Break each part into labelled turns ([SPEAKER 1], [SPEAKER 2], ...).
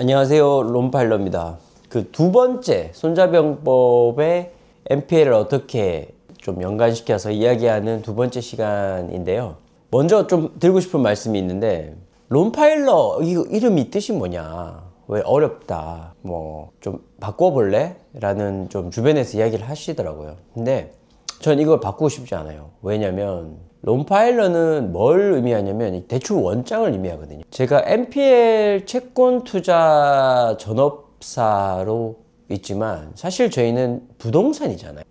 [SPEAKER 1] 안녕하세요, 론파일러입니다. 그 두 번째 손자병법의 MPL을 어떻게 좀 연관시켜서 이야기하는 두 번째 시간인데요. 먼저 좀 드리고 싶은 말씀이 있는데, 론파일러 이거 이름이 뜻이 뭐냐, 왜 어렵다, 뭐 좀 바꿔볼래? 라는 좀 주변에서 이야기를 하시더라고요. 근데 전 이걸 바꾸고 싶지 않아요. 왜냐면 론파일러는 뭘 의미하냐면 대출 원장을 의미하거든요. 제가 NPL 채권 투자 전업사로 있지만 사실 저희는 부동산이잖아요.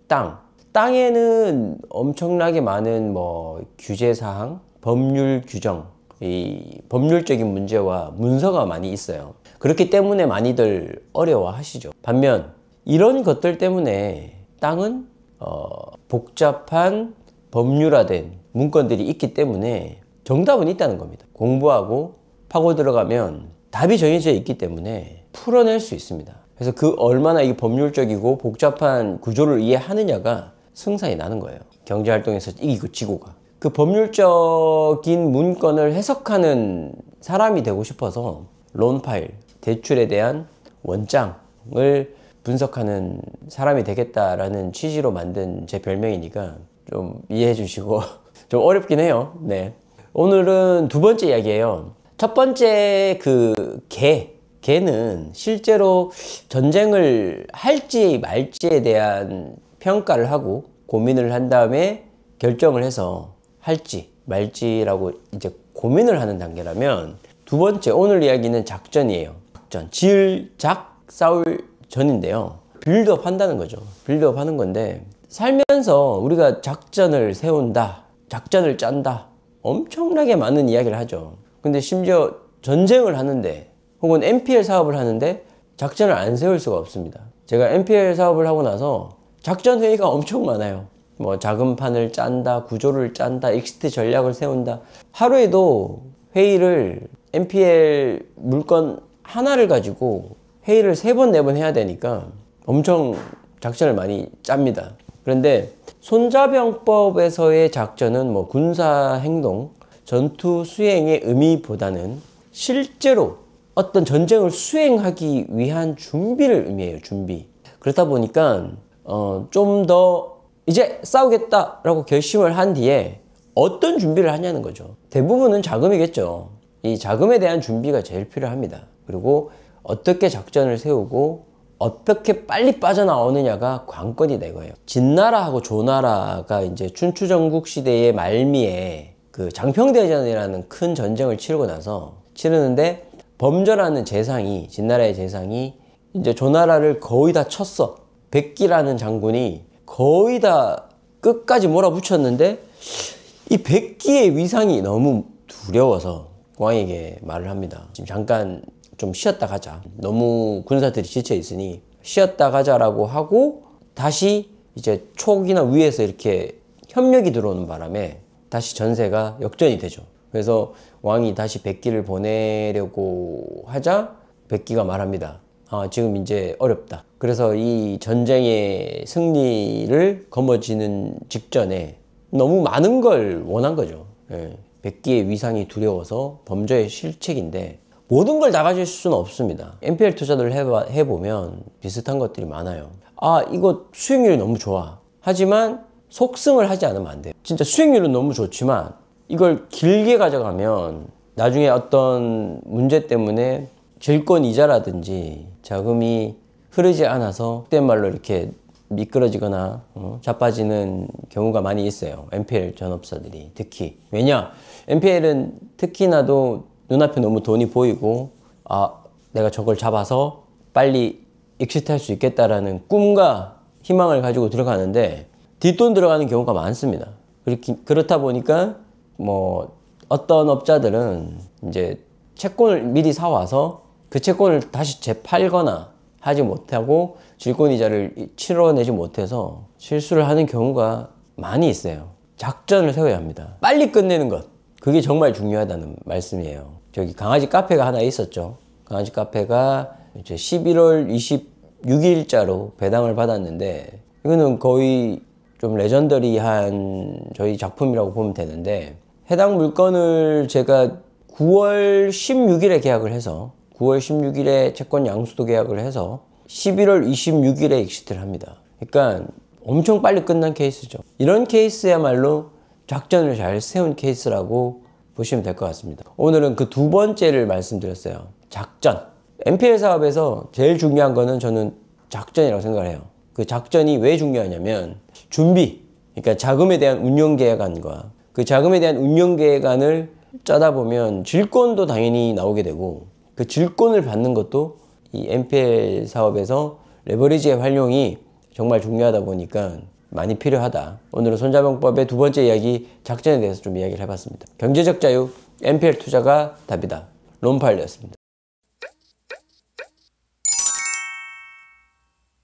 [SPEAKER 1] 땅에는 엄청나게 많은 뭐 규제사항, 법률 규정, 이 법률적인 문제와 문서가 많이 있어요. 그렇기 때문에 많이들 어려워하시죠. 반면 이런 것들 때문에 땅은 복잡한 법률화된 문건들이 있기 때문에 정답은 있다는 겁니다. 공부하고 파고 들어가면 답이 정해져 있기 때문에 풀어낼 수 있습니다. 그래서 그 얼마나 이게 법률적이고 복잡한 구조를 이해하느냐가 승산이 나는 거예요. 경제활동에서 이기고 지고가. 그 법률적인 문건을 해석하는 사람이 되고 싶어서 론파일, 대출에 대한 원장을 분석하는 사람이 되겠다라는 취지로 만든 제 별명이니까 좀 이해해 주시고 좀 어렵긴 해요. 네. 오늘은 두 번째 이야기예요. 첫 번째 개는 실제로 전쟁을 할지 말지에 대한 평가를 하고 고민을 한 다음에 결정을 해서 할지 말지라고 이제 고민을 하는 단계라면, 두 번째 오늘 이야기는 작전이에요. 싸울 전인데요. 빌드업 한다는 거죠. 빌드업 하는 건데, 살면서 우리가 작전을 세운다, 작전을 짠다, 엄청나게 많은 이야기를 하죠. 근데 심지어 전쟁을 하는데 혹은 NPL 사업을 하는데 작전을 안 세울 수가 없습니다. 제가 NPL 사업을 하고 나서 작전 회의가 엄청 많아요. 뭐 자금판을 짠다, 구조를 짠다, 엑시트 전략을 세운다. 하루에도 회의를 NPL 물건 하나를 가지고 회의를 3번, 4번 해야 되니까 엄청 작전을 많이 짭니다. 그런데 손자병법에서의 작전은 뭐 군사 행동, 전투 수행의 의미보다는 실제로 어떤 전쟁을 수행하기 위한 준비를 의미해요. 준비. 그렇다 보니까 좀 더 이제 싸우겠다라고 결심을 한 뒤에 어떤 준비를 하냐는 거죠. 대부분은 자금이겠죠. 이 자금에 대한 준비가 제일 필요합니다. 그리고 어떻게 작전을 세우고 어떻게 빨리 빠져나오느냐가 관건이 되고요. 진나라하고 조나라가 이제 춘추전국 시대의 말미에 그 장평대전이라는 큰 전쟁을 치르는데, 범저라는 재상이, 진나라의 재상이 이제 조나라를 거의 다 쳤어. 백기라는 장군이 거의 다 끝까지 몰아붙였는데, 이 백기의 위상이 너무 두려워서 왕에게 말을 합니다. 지금 잠깐 좀 쉬었다 가자. 너무 군사들이 지쳐 있으니 쉬었다 가자라고 하고, 다시 이제 촉이나 위에서 이렇게 협력이 들어오는 바람에 다시 전세가 역전이 되죠. 그래서 왕이 다시 백기를 보내려고 하자 백기가 말합니다. 지금 이제 어렵다. 그래서 이 전쟁의 승리를 거머쥐는 직전에 너무 많은 걸 원한 거죠. 백기의 위상이 두려워서 범저의 실책인데 모든 걸 다 가질 수는 없습니다. NPL 투자를 해보면 비슷한 것들이 많아요. 이거 수익률이 너무 좋아. 하지만 속승을 하지 않으면 안 돼요. 진짜 수익률은 너무 좋지만 이걸 길게 가져가면 나중에 어떤 문제 때문에 질권 이자라든지 자금이 흐르지 않아서 그때 말로 이렇게 미끄러지거나 자빠지는 경우가 많이 있어요. NPL 전업사들이 특히. 왜냐? NPL은 특히나도 눈앞에 너무 돈이 보이고 내가 저걸 잡아서 빨리 엑시트할 수 있겠다라는 꿈과 희망을 가지고 들어가는데 뒷돈 들어가는 경우가 많습니다. 그렇다 보니까 뭐 어떤 업자들은 이제 채권을 미리 사와서 그 채권을 다시 재팔거나 하지 못하고 질권이자를 치러내지 못해서 실수를 하는 경우가 많이 있어요. 작전을 세워야 합니다. 빨리 끝내는 것, 그게 정말 중요하다는 말씀이에요. 저기 강아지 카페가 하나 있었죠. 강아지 카페가 이제 11월 26일자로 배당을 받았는데, 이거는 거의 좀 레전더리한 저희 작품이라고 보면 되는데, 해당 물건을 제가 9월 16일에 계약을 해서 9월 16일에 채권 양수도 계약을 해서 11월 26일에 엑시트를 합니다. 그러니까 엄청 빨리 끝난 케이스죠. 이런 케이스야말로 작전을 잘 세운 케이스라고 보시면 될 것 같습니다. 오늘은 그 두 번째를 말씀드렸어요. 작전. NPL 사업에서 제일 중요한 거는 저는 작전이라고 생각을 해요. 그 작전이 왜 중요하냐면 준비, 그러니까 자금에 대한 운용 계획안과 그 자금에 대한 운용 계획안을 짜다 보면 질권도 당연히 나오게 되고 그 질권을 받는 것도 이 NPL 사업에서 레버리지의 활용이 정말 중요하다 보니까 많이 필요하다. 오늘은 손자병법의 두 번째 이야기, 작전에 대해서 좀 이야기를 해봤습니다. 경제적 자유, NPL 투자가 답이다. 론파일이었습니다.